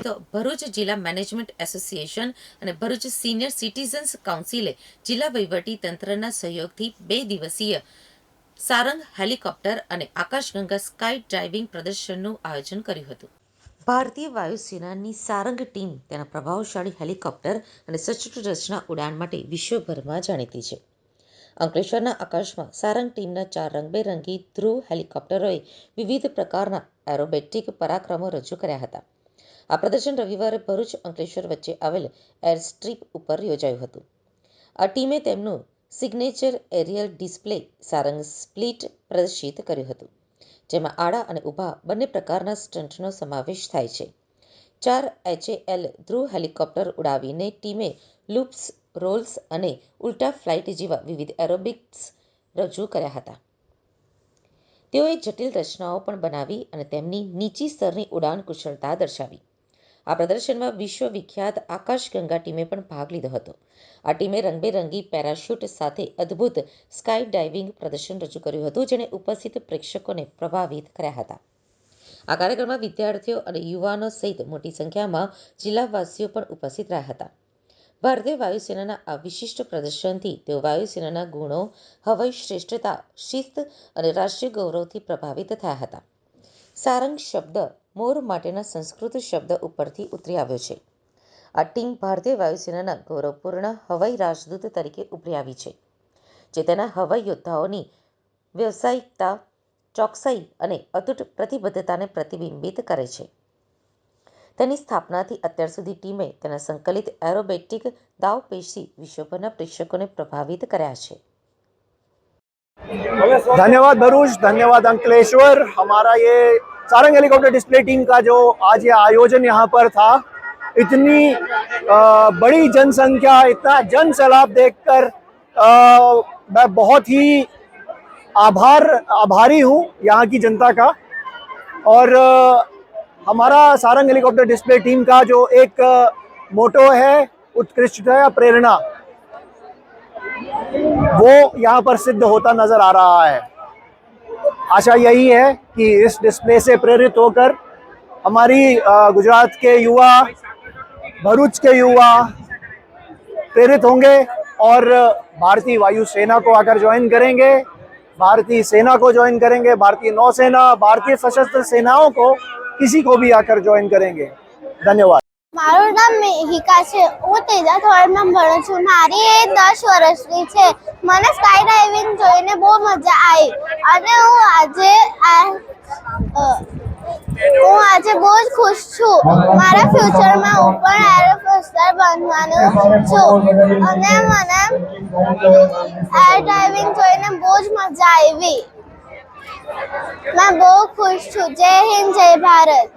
તો ભરૂચ જિલ્લા management association અને ભરૂચ સિનિયર સિટીઝન્સ કાઉન્સિલે જિલ્લા વહીવટી તંત્રના સહયોગથી 2 દિવસીય સારંગ હેલિકોપ્ટર અને આકાશગંગા સ્કાય ડ્રાઇવિંગ પ્રદર્શનનું આયોજન કર્યું હતું. ભારતીય વાયુસેનાની સારંગ ટીમ તેના પ્રભાવશાળી હેલિકોપ્ટર અને સચોટ રચના ઉડાન માટે વિશ્વભરમાં જાણીતી છે. અંકલેશ્વરના આકાશમાં સારંગ ટીમના 4 રંગબેરંગી ધ્રુવ હેલિકોપ્ટરોએ વિવિધ પ્રકારના એરોબેટિક પરાક્રમો રજૂ કર્યા હતા. આ પ્રદર્શન રવિવારે ભરૂચ અંકલેશ્વર વચ્ચે આવેલ એરસ્ટ્રીપ ઉપર યોજાયું હતું. આ ટીમે તેમનું signature aerial display Sarang split પ્રદર્શિત કર્યું હતું, જેમાં આડા અને ઊભા બંને પ્રકારના સ્ટન્ટનો સમાવેશ થાય છે. 4 HAL ધ્રુવ હેલિકોપ્ટર ઉડાવીને ટીમે લૂપ્સ, રોલ્સ અને ઉલ્ટા ફ્લાઇટ જેવા વિવિધ એરોબિક્સ રજૂ કર્યા હતા. તેઓએ જટિલ રચનાઓ પણ બનાવી અને તેમની નીચી સ્તરની ઉડાન કુશળતા દર્શાવી. આ પ્રદર્શનમાં વિશ્વવિખ્યાત આકાશગંગા ટીમે પણ ભાગ લીધો હતો. આ ટીમે રંગબેરંગી પેરાશૂટ સાથે અદ્ભુત સ્કાય ડાઇવિંગ પ્રદર્શન રજૂ કર્યું હતું, જેણે ઉપસ્થિત પ્રેક્ષકોને પ્રભાવિત કર્યા હતા. આ કાર્યક્રમમાં વિદ્યાર્થીઓ અને યુવાનો સહિત મોટી સંખ્યામાં જિલ્લાવાસીઓ પણ ઉપસ્થિત રહ્યા હતા. ભારતીય વાયુસેનાના આ વિશિષ્ટ પ્રદર્શનથી તેઓ વાયુસેનાના ગુણો, હવાઈ શ્રેષ્ઠતા, શિસ્ત અને રાષ્ટ્રીય ગૌરવથી પ્રભાવિત થયા હતા. સારંગ શબ્દ મોર માટેના સંસ્કૃત શબ્દ ઉપરથી ઉતરી આવ્યો છે. આ ટીમ ભારતીય વાયુસેનાના ગૌરવપૂર્ણ હવાઈ રાજદૂત તરીકે ઉભરી આવી છે, જે તેના હવાઈ યોદ્ધાઓની વ્યવસાયિકતા, ચોકસાઈ અને અતૂટ પ્રતિબદ્ધતાને પ્રતિબિંબિત કરે છે. તેની સ્થાપનાથી અત્યાર સુધી ટીમે તેના સંકલિત એરોબેટિક દાવપેશથી વિશ્વભરના પ્રેક્ષકોને પ્રભાવિત કર્યા છે. धन्यवाद भरूच, धन्यवाद अंकलेश्वर। हमारा ये सारंग हेलीकॉप्टर डिस्प्ले टीम का जो आज ये आयोजन यहाँ पर था, इतनी बड़ी जनसंख्या, इतना जन सैलाब देखकर मैं बहुत ही आभारी हूँ यहाँ की जनता का। और हमारा सारंग हेलीकॉप्टर डिस्प्ले टीम का जो एक मोटो है उत्कृष्टता या प्रेरणा, वो यहाँ पर सिद्ध होता नजर आ रहा है। आशा यही है कि इस डिस्प्ले से प्रेरित होकर हमारी गुजरात के युवा, भरूच के युवा प्रेरित होंगे और भारतीय वायुसेना को आकर ज्वाइन करेंगे, भारतीय सेना को ज्वाइन करेंगे, भारतीय नौसेना, भारतीय सशस्त्र सेनाओं को किसी को भी आकर ज्वाइन करेंगे। धन्यवाद। મારું નામ મેહિકા છે. હું ત્રીજા ધોરણમાં ભણું છું. મારી એજ 10 વર્ષની છે. મને સ્કાય ડાઇવિંગ જોઈને બહુ મજા આવી અને હું આજે બહુ જ ખુશ છું. મારા ફ્યુચરમાં હું પણ એરોફોસ્ટર બનવાનું છું અને મને એર ડાઇવિંગ જોઈને બહુ જ મજા આવી. मैं बहुत खुश हूँ. जय हिंद, जय भारत.